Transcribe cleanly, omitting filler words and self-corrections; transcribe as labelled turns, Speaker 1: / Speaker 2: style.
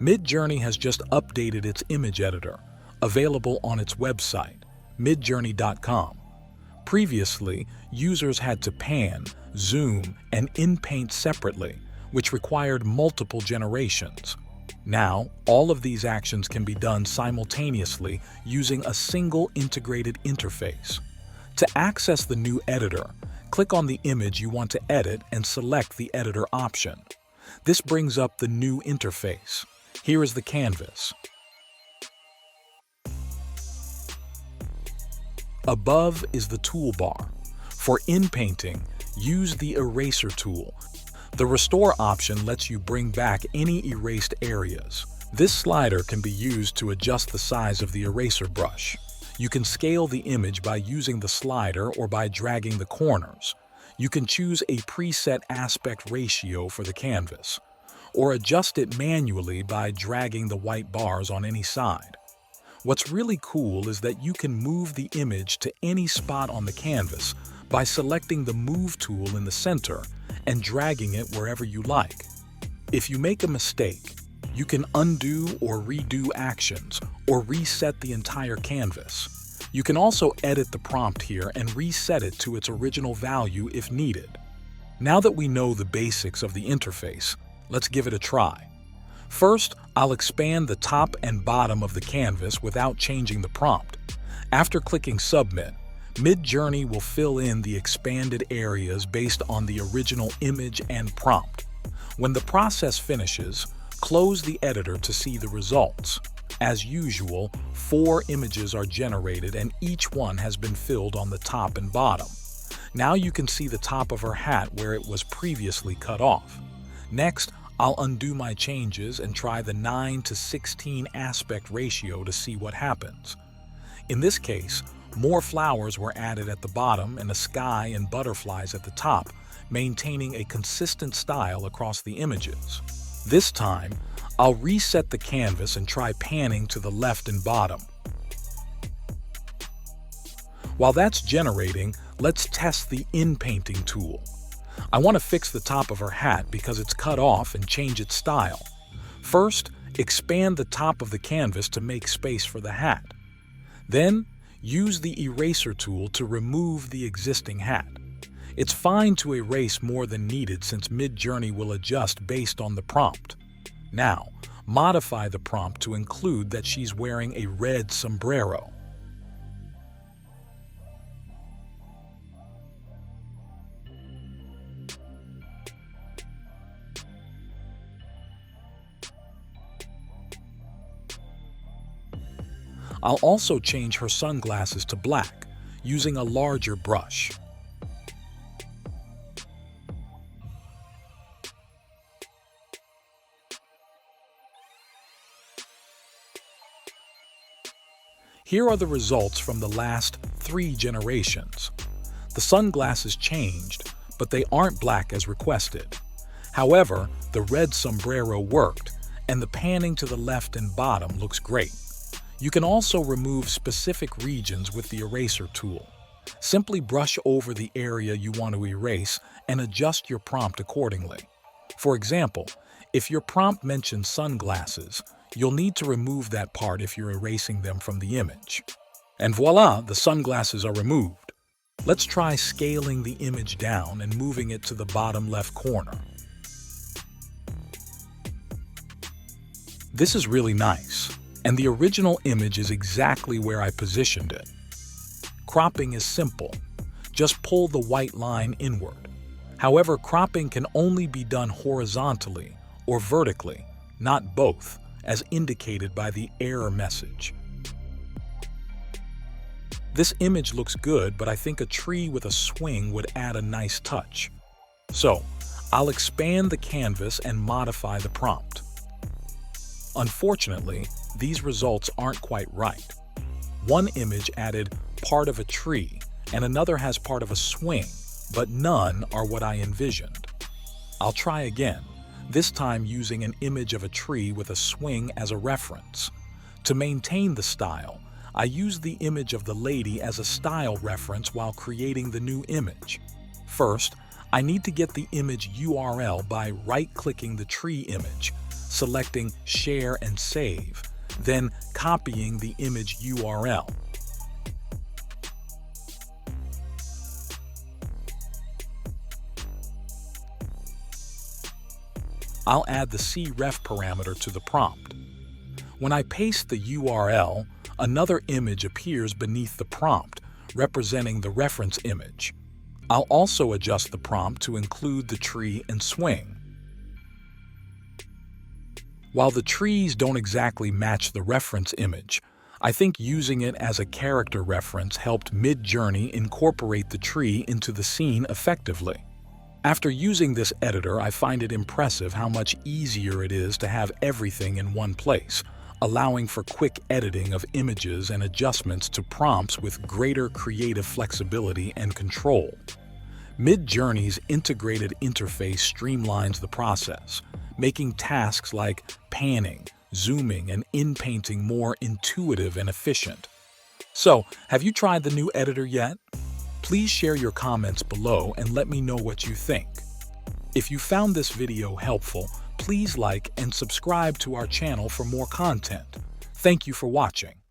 Speaker 1: Midjourney has just updated its image editor, available on its website, midjourney.com. Previously, users had to pan, zoom, and inpaint separately, which required multiple generations. Now, all of these actions can be done simultaneously using a single integrated interface. To access the new editor, click on the image you want to edit and select the editor option. This brings up the new interface. Here is the canvas. Above is the toolbar. For inpainting, use the eraser tool. The restore option lets you bring back any erased areas. This slider can be used to adjust the size of the eraser brush. You can scale the image by using the slider or by dragging the corners. You can choose a preset aspect ratio for the canvas, or adjust it manually by dragging the white bars on any side. What's really cool is that you can move the image to any spot on the canvas by selecting the Move tool in the center and dragging it wherever you like. If you make a mistake, you can undo or redo actions or reset the entire canvas. You can also edit the prompt here and reset it to its original value if needed. Now that we know the basics of the interface, let's give it a try. First, I'll expand the top and bottom of the canvas without changing the prompt. After clicking Submit, Midjourney will fill in the expanded areas based on the original image and prompt. When the process finishes, close the editor to see the results. As usual, 4 images are generated and each one has been filled on the top and bottom. Now you can see the top of her hat where it was previously cut off. Next, I'll undo my changes and try the 9:16 aspect ratio to see what happens. In this case, more flowers were added at the bottom and a sky and butterflies at the top, maintaining a consistent style across the images. This time, I'll reset the canvas and try panning to the left and bottom. While that's generating, let's test the inpainting tool. I want to fix the top of her hat because it's cut off and change its style. First, expand the top of the canvas to make space for the hat. Then, use the eraser tool to remove the existing hat. It's fine to erase more than needed since Midjourney will adjust based on the prompt. Now, modify the prompt to include that she's wearing a red sombrero. I'll also change her sunglasses to black, using a larger brush. Here are the results from the last 3 generations. The sunglasses changed, but they aren't black as requested. However, the red sombrero worked, and the panning to the left and bottom looks great. You can also remove specific regions with the eraser tool. Simply brush over the area you want to erase and adjust your prompt accordingly. For example, if your prompt mentions sunglasses, you'll need to remove that part if you're erasing them from the image. And voila, the sunglasses are removed. Let's try scaling the image down and moving it to the bottom left corner. This is really nice, and the original image is exactly where I positioned it. Cropping is simple. Just pull the white line inward. However, cropping can only be done horizontally or vertically, not both, as indicated by the error message. This image looks good, but I think a tree with a swing would add a nice touch. So, I'll expand the canvas and modify the prompt. Unfortunately, these results aren't quite right. One image added part of a tree, and another has part of a swing, but none are what I envisioned. I'll try again, this time using an image of a tree with a swing as a reference. To maintain the style, I used the image of the lady as a style reference while creating the new image. First, I need to get the image URL by right-clicking the tree image, selecting Share and Save, then copying the image URL. I'll add the cref parameter to the prompt. When I paste the URL, another image appears beneath the prompt, representing the reference image. I'll also adjust the prompt to include the tree and swing. While the trees don't exactly match the reference image, I think using it as a character reference helped Midjourney incorporate the tree into the scene effectively. After using this editor, I find it impressive how much easier it is to have everything in one place, allowing for quick editing of images and adjustments to prompts with greater creative flexibility and control. Midjourney's integrated interface streamlines the process, making tasks like panning, zooming, and inpainting more intuitive and efficient. So, have you tried the new editor yet? Please share your comments below and let me know what you think. If you found this video helpful, please like and subscribe to our channel for more content. Thank you for watching.